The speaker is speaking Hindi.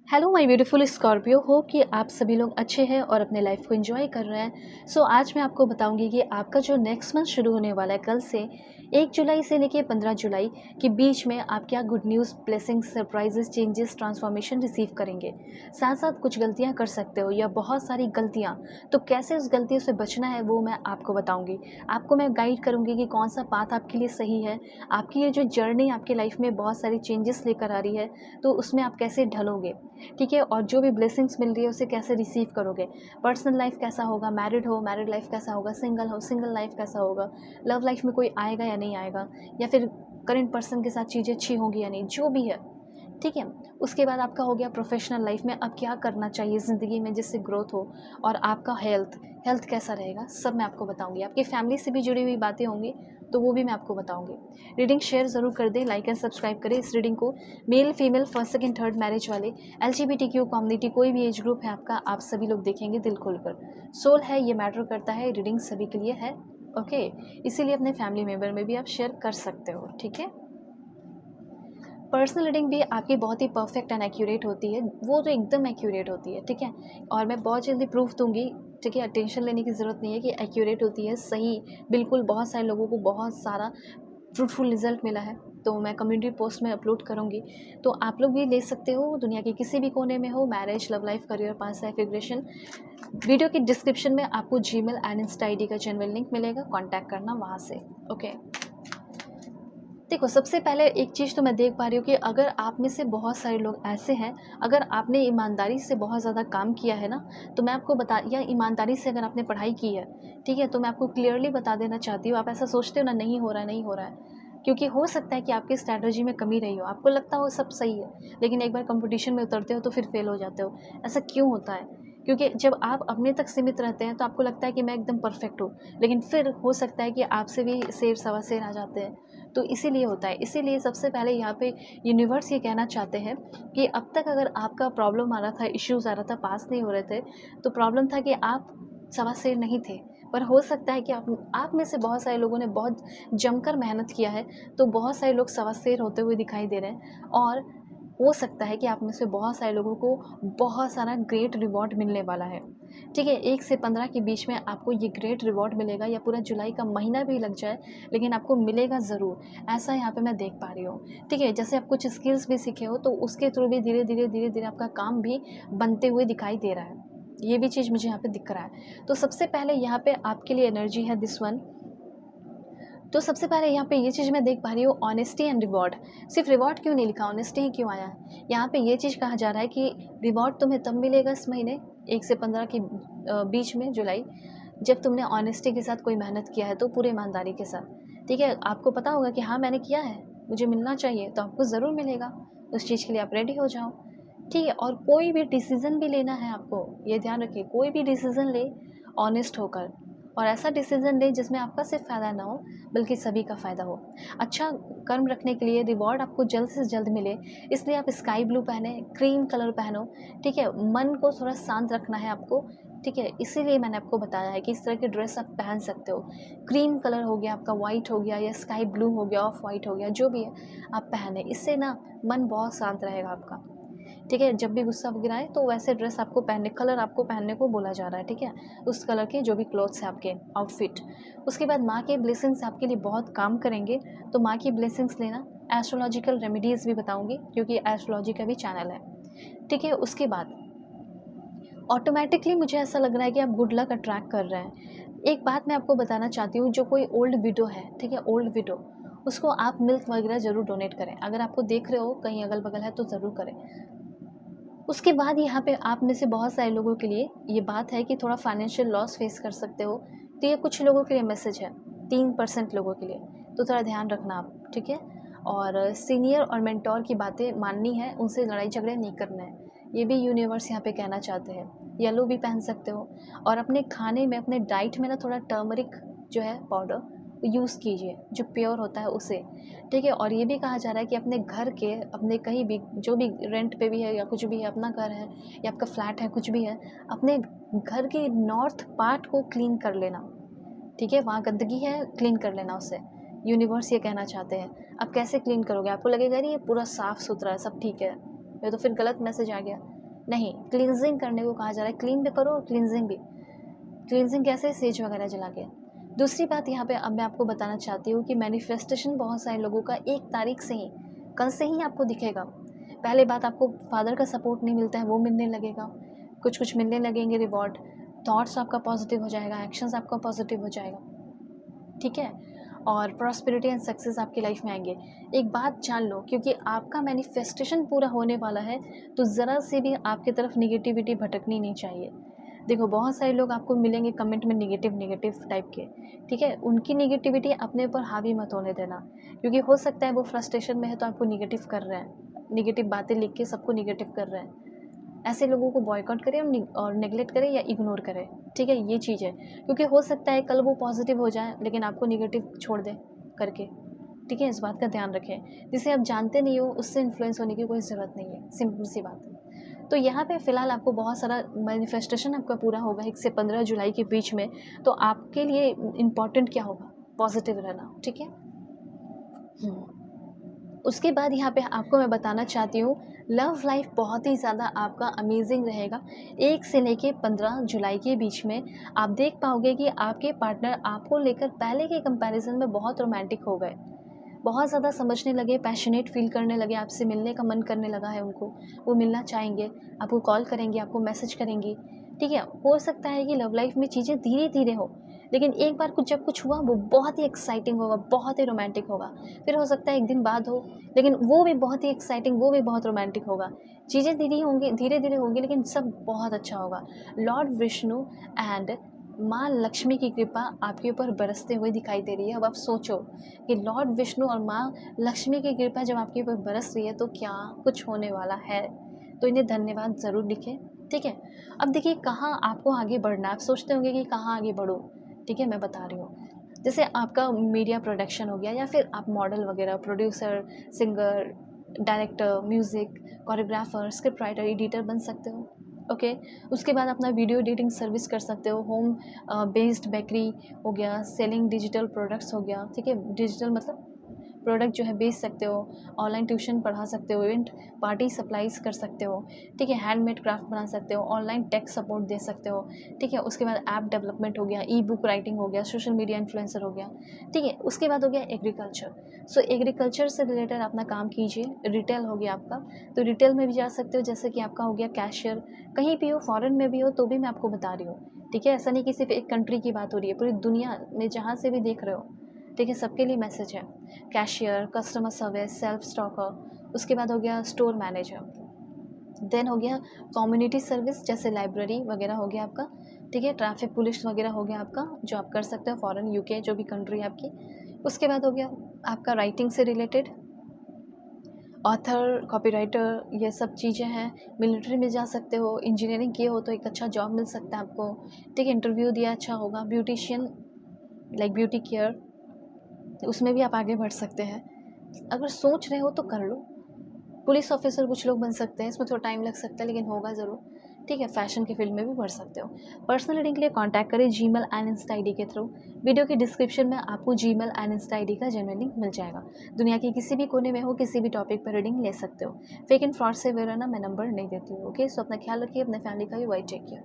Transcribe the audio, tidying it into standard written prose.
हेलो माय ब्यूटीफुल स्कॉर्पियो, हो कि आप सभी लोग अच्छे हैं और अपने लाइफ को एंजॉय कर रहे हैं। आज मैं आपको बताऊंगी कि आपका जो नेक्स्ट मंथ शुरू होने वाला है कल से 1 जुलाई से लेके 15 जुलाई के बीच में आप क्या good news, blessings, surprises, changes, transformation receive करेंगे। साथ साथ कुछ गलतियां कर सकते हो या बहुत सारी गलतियां, तो कैसे उस गलतियों से बचना है वो मैं आपको बताऊंगी। आपको मैं गाइड करूंगी कि कौन सा पाथ आपके लिए सही है। आपकी ये जो जर्नी आपकी लाइफ में बहुत सारी चेंजेस लेकर आ रही है, तो उसमें आप कैसे ढलोगे, ठीक है। और जो भी ब्लेसिंग्स मिल रही है उसे कैसे रिसीव करोगे। पर्सनल लाइफ कैसा होगा, मैरिड हो मैरिड लाइफ कैसा होगा, सिंगल हो सिंगल लाइफ कैसा होगा, लव लाइफ में कोई आएगा या नहीं आएगा, या फिर करेंट पर्सन के साथ चीज़ें अच्छी होंगी या नहीं, जो भी है, ठीक है। उसके बाद आपका हो गया प्रोफेशनल लाइफ में अब क्या करना चाहिए ज़िंदगी में जिससे ग्रोथ हो। और आपका हेल्थ हेल्थ कैसा रहेगा, सब मैं आपको बताऊंगी। आपकी फैमिली से भी जुड़ी हुई बातें होंगी तो वो भी मैं आपको बताऊंगी। रीडिंग शेयर ज़रूर कर दें, लाइक एंड सब्सक्राइब करें इस रीडिंग को। Male female first second third marriage वाले, LGBTQ कम्युनिटी, कोई भी एज ग्रुप है आपका, आप सभी लोग देखेंगे दिल खोलकर। सोल है, ये मैटर करता है, रीडिंग सभी के लिए है, ओके। इसीलिए अपने फैमिली मेम्बर में भी आप शेयर कर सकते हो, ठीक है। पर्सनल रीडिंग भी आपकी बहुत ही परफेक्ट एंड एक्यूरेट होती है, वो तो एकदम एक्यूरेट होती है, ठीक है। और मैं बहुत जल्दी प्रूफ दूंगी, ठीक है। टेंशन लेने की ज़रूरत नहीं है कि एक्यूरेट होती है, सही बिल्कुल। बहुत सारे लोगों को बहुत सारा फ्रूटफुल रिजल्ट मिला है, तो मैं कम्युनिटी पोस्ट में अपलोड करूँगी, तो आप लोग भी ले सकते हो। दुनिया के किसी भी कोने में हो, मैरिज, लव लाइफ, करियर, पास लाइफ रिग्रेशन। वीडियो के डिस्क्रिप्शन में आपको जीमेल एंड इंस्टा ID का जेन्युइन लिंक मिलेगा, कॉन्टैक्ट करना वहाँ से, ओके। देखो, सबसे पहले एक चीज़ तो मैं देख पा रही हूँ कि अगर आप में से बहुत सारे लोग ऐसे हैं, अगर आपने ईमानदारी से बहुत ज़्यादा काम किया है ना, तो मैं आपको बता, या ईमानदारी से अगर आपने पढ़ाई की है, ठीक है, तो मैं आपको क्लियरली बता देना चाहती हूँ। आप ऐसा सोचते हो ना, नहीं हो रहा है नहीं हो रहा है, क्योंकि हो सकता है कि आपकी स्ट्रैटेजी में कमी रही हो, आपको लगता हो सब सही है, लेकिन एक बार कंपटीशन में उतरते हो तो फिर फेल हो जाते हो। ऐसा क्यों होता है? क्योंकि जब आप अपने तक सीमित रहते हैं तो आपको लगता है कि मैं एकदम परफेक्ट हूँ, लेकिन फिर हो सकता है कि आपसे भी शेर सवा शेर आ जाते हैं, तो इसीलिए होता है। इसीलिए सबसे पहले यहाँ पे यूनिवर्स ये कहना चाहते हैं कि अब तक अगर आपका प्रॉब्लम आ रहा था, इश्यूज़ आ रहा था, पास नहीं हो रहे थे, तो प्रॉब्लम था कि आप सवा शेर नहीं थे। पर हो सकता है कि आप में से बहुत सारे लोगों ने बहुत जमकर मेहनत किया है, तो बहुत सारे लोग सवा शेर होते हुए दिखाई दे रहे हैं। और हो सकता है कि आप में से बहुत सारे लोगों को बहुत सारा ग्रेट रिवॉर्ड मिलने वाला है, ठीक है। 1 से 15 के बीच में आपको ये ग्रेट रिवॉर्ड मिलेगा, या पूरा जुलाई का महीना भी लग जाए, लेकिन आपको मिलेगा ज़रूर, ऐसा यहाँ पे मैं देख पा रही हूँ, ठीक है। जैसे आप कुछ स्किल्स भी सीखे हो, तो उसके थ्रू भी धीरे धीरे धीरे धीरे आपका काम भी बनते हुए दिखाई दे रहा है। ये भी चीज़ मुझे यहाँ पे दिख रहा है। तो सबसे पहले यहाँ पे आपके लिए एनर्जी है दिस वन। तो सबसे पहले यहाँ पे ये चीज़ मैं देख पा रही हूँ, ऑनेस्टी एंड रिवॉर्ड। सिर्फ रिवॉर्ड क्यों नहीं लिखा, ऑनेस्टी ही क्यों आया है। यहाँ पे ये चीज़ कहा जा रहा है कि रिवॉर्ड तुम्हें तब मिलेगा इस महीने 1 से 15 के बीच में, जुलाई, जब तुमने ऑनेस्टी के साथ कोई मेहनत किया है, तो पूरे ईमानदारी के साथ, ठीक है। आपको पता होगा कि हाँ मैंने किया है, मुझे मिलना चाहिए, तो आपको ज़रूर मिलेगा। उस चीज़ के लिए आप रेडी हो जाओ, ठीक है। और कोई भी डिसीज़न भी लेना है आपको, ये ध्यान रखिए, कोई भी डिसीज़न ले ऑनेस्ट होकर, और ऐसा डिसीज़न ले जिसमें आपका सिर्फ फ़ायदा ना हो बल्कि सभी का फ़ायदा हो। अच्छा कर्म रखने के लिए रिवॉर्ड आपको जल्द से जल्द मिले, इसलिए आप स्काई ब्लू पहने, क्रीम कलर पहनो, ठीक है। मन को थोड़ा शांत रखना है आपको, ठीक है। इसीलिए मैंने आपको बताया है कि इस तरह की ड्रेस आप पहन सकते हो। क्रीम कलर हो गया आपका, वाइट हो गया, या स्काई ब्लू हो गया, ऑफ वाइट हो गया, जो भी है आप पहने, इससे ना मन बहुत शांत रहेगा आपका, ठीक है। जब भी गुस्सा वगैरह आए तो वैसे ड्रेस आपको पहनने, कलर आपको पहनने को बोला जा रहा है, ठीक है। उस कलर के जो भी क्लॉथ्स हैं आपके, आउटफिट। उसके बाद माँ के ब्लेसिंग्स आपके लिए बहुत काम करेंगे, तो माँ की ब्लेसिंग्स लेना। एस्ट्रोलॉजिकल रेमेडीज़ भी बताऊंगी, क्योंकि एस्ट्रोलॉजी का भी चैनल है, ठीक है। उसके बाद ऑटोमेटिकली मुझे ऐसा लग रहा है कि आप गुड लक अट्रैक्ट कर रहे हैं। एक बात मैं आपको बताना चाहती हूँ, जो कोई ओल्ड विडो है, ठीक है, ओल्ड विडो, उसको आप मिल्क वगैरह ज़रूर डोनेट करें। अगर आपको देख रहे हो कहीं अगल बगल है तो ज़रूर करें। उसके बाद यहाँ पे आप में से बहुत सारे लोगों के लिए ये बात है कि थोड़ा फाइनेंशियल लॉस फेस कर सकते हो, तो ये कुछ लोगों के लिए मैसेज है, 3% लोगों के लिए, तो थोड़ा ध्यान रखना आप, ठीक है। और सीनियर और मेंटोर की बातें माननी है, उनसे लड़ाई झगड़े नहीं करना है, ये भी यूनिवर्स यहाँ पे कहना चाहते हैं। येलो भी पहन सकते हो। और अपने खाने में, अपने डाइट में ना थोड़ा टर्मरिक जो है पाउडर यूज़ कीजिए, जो प्योर होता है उसे, ठीक है। और ये भी कहा जा रहा है कि अपने घर के, अपने कहीं भी जो भी रेंट पे भी है या कुछ भी है, अपना घर है या आपका फ्लैट है, कुछ भी है, अपने घर की नॉर्थ पार्ट को क्लीन कर लेना, ठीक है। वहाँ गंदगी है, क्लीन कर लेना उसे। यूनिवर्स ये कहना चाहते हैं। अब कैसे क्लीन करोगे, आपको लगेगा नहीं ये पूरा साफ़ सुथरा है, सब ठीक है, ये तो फिर गलत मैसेज आ गया। नहीं, क्लींजिंग करने को कहा जा रहा है। क्लीन भी करो और क्लींजिंग भी। क्लींजिंग कैसे? सेज वगैरह जला के। दूसरी बात यहाँ पे अब मैं आपको बताना चाहती हूँ कि मैनिफेस्टेशन बहुत सारे लोगों का 1 तारीख से ही, कल से ही आपको दिखेगा। पहले बात, आपको फादर का सपोर्ट नहीं मिलता है, वो मिलने लगेगा। कुछ मिलने लगेंगे रिवॉर्ड। थॉट्स आपका पॉजिटिव हो जाएगा, एक्शंस आपका पॉजिटिव हो जाएगा, ठीक है? और प्रॉस्पेरिटी एंड सक्सेस आपकी लाइफ में आएंगे। एक बात जान लो, क्योंकि आपका मैनिफेस्टेशन पूरा होने वाला है, तो ज़रा से भी आपकी तरफ निगेटिविटी भटकनी नहीं चाहिए। देखो, बहुत सारे लोग आपको मिलेंगे कमेंट में नेगेटिव टाइप के, ठीक है? उनकी नेगेटिविटी अपने ऊपर हावी मत होने देना, क्योंकि हो सकता है वो फ्रस्ट्रेशन में है तो आपको नेगेटिव कर रहे हैं, नेगेटिव बातें लिख के सबको नेगेटिव कर रहे हैं। ऐसे लोगों को बॉयकॉट करें और नेगलेक्ट करें या इग्नोर करें, ठीक है? ये चीज़ है, क्योंकि हो सकता है कल वो पॉजिटिव हो जाए लेकिन आपको नेगेटिव छोड़ दे करके, ठीक है? इस बात का ध्यान रखें। जिसे आप जानते नहीं हो उससे इन्फ्लुएंस होने की कोई ज़रूरत नहीं है, सिंपल सी बात है। तो यहाँ पे फ़िलहाल आपको बहुत सारा मैनिफेस्टेशन आपका पूरा होगा 1 से 15 जुलाई के बीच में, तो आपके लिए इम्पॉर्टेंट क्या होगा? पॉजिटिव रहना, ठीक है? उसके बाद यहाँ पे आपको मैं बताना चाहती हूँ, लव लाइफ बहुत ही ज़्यादा आपका अमेजिंग रहेगा। 1 से लेके 15 जुलाई के बीच में आप देख पाओगे कि आपके पार्टनर आपको लेकर पहले के कंपैरिजन में बहुत रोमांटिक हो गए, बहुत ज़्यादा समझने लगे, पैशनेट फील करने लगे, आपसे मिलने का मन करने लगा है उनको। वो मिलना चाहेंगे, आपको कॉल करेंगे, आपको मैसेज करेंगी, ठीक है? हो सकता है कि लव लाइफ में चीज़ें धीरे-धीरे हो, लेकिन एक बार जब कुछ हुआ वो बहुत ही एक्साइटिंग होगा, बहुत ही रोमांटिक होगा। फिर हो सकता है 1 दिन बाद हो, लेकिन वो भी बहुत ही एक्साइटिंग, वो भी बहुत रोमांटिक होगा। चीज़ें धीरे-धीरे होंगी लेकिन सब बहुत अच्छा होगा। लॉर्ड विष्णु एंड माँ लक्ष्मी की कृपा आपके ऊपर बरसते हुए दिखाई दे रही है। अब आप सोचो कि लॉर्ड विष्णु और माँ लक्ष्मी की कृपा जब आपके ऊपर बरस रही है तो क्या कुछ होने वाला है। तो इन्हें धन्यवाद ज़रूर लिखें, ठीक है? अब देखिए, कहाँ आपको आगे बढ़ना है। आप सोचते होंगे कि कहाँ आगे बढ़ूँ, ठीक है? मैं बता रही हूँ। जैसे आपका मीडिया प्रोडक्शन हो गया, या फिर आप मॉडल वगैरह, producer, singer, director, music, choreographer, script writer, editor बन सकते हो, ओके? उसके बाद अपना वीडियो एडिटिंग सर्विस कर सकते हो, होम बेस्ड बेकरी हो गया, सेलिंग डिजिटल प्रोडक्ट्स हो गया, ठीक है? डिजिटल मतलब प्रोडक्ट जो है बेच सकते हो, ऑनलाइन ट्यूशन पढ़ा सकते हो, इवेंट पार्टी सप्लाईज़ कर सकते हो, ठीक है? हैंडमेड क्राफ्ट बना सकते हो, ऑनलाइन टेक सपोर्ट दे सकते हो, ठीक है? उसके बाद ऐप डेवलपमेंट हो गया, ई-बुक राइटिंग हो गया, सोशल मीडिया इन्फ्लुएंसर हो गया, ठीक है? उसके बाद हो गया एग्रीकल्चर। सो एग्रीकल्चर से रिलेटेड अपना काम कीजिए। रिटेल हो गया आपका, तो रिटेल में भी जा सकते हो, जैसे कि आपका हो गया कैशियर। कहीं भी हो, फॉरेन में भी हो, तो भी मैं आपको बता रही हूँ, ठीक है? ऐसा नहीं कि सिर्फ एक कंट्री की बात हो रही है, पूरी दुनिया में जहाँ से भी देख रहे हो, ठीक है? सबके लिए मैसेज है। Cashier, customer service, self stalker, उसके बाद हो गया स्टोर मैनेजर, देन हो गया कम्युनिटी सर्विस जैसे लाइब्रेरी वगैरह हो गया आपका, ठीक है? ट्रैफिक पुलिस वगैरह हो गया आपका, जो आप कर सकते हो फॉरेन, यूके, जो भी कंट्री है आपकी। उसके बाद हो गया आपका राइटिंग से रिलेटेड, ऑथर, कॉपीराइटर, ये सब चीज़ें हैं। मिलिट्री में जा सकते हो, इंजीनियरिंग किए हो तो एक अच्छा जॉब मिल सकता है आपको, ठीक है? इंटरव्यू दिया अच्छा होगा। ब्यूटिशियन, लाइक ब्यूटी केयर, उसमें भी आप आगे बढ़ सकते हैं। अगर सोच रहे हो तो कर लो। पुलिस ऑफिसर कुछ लोग बन सकते हैं, इसमें थोड़ा टाइम लग सकता है लेकिन होगा ज़रूर, ठीक है? फैशन के फील्ड में भी बढ़ सकते हो। पर्सनल रीडिंग के लिए कॉन्टैक्ट करें जीमेल एंड इंस्टा आईडी के थ्रू। वीडियो की डिस्क्रिप्शन में आपको जीमेल एंड इंस्टा आईडी का जेन्युइन लिंक मिल जाएगा। दुनिया के किसी भी कोने में हो, किसी भी टॉपिक पर रीडिंग ले सकते हो। फेक एंड फ्रॉड से अवेयर रहना, मैं नंबर नहीं देती हूँ, ओके? सो अपना ख्याल रखिए, अपने फैमिली का भी वाइट टेक केयर।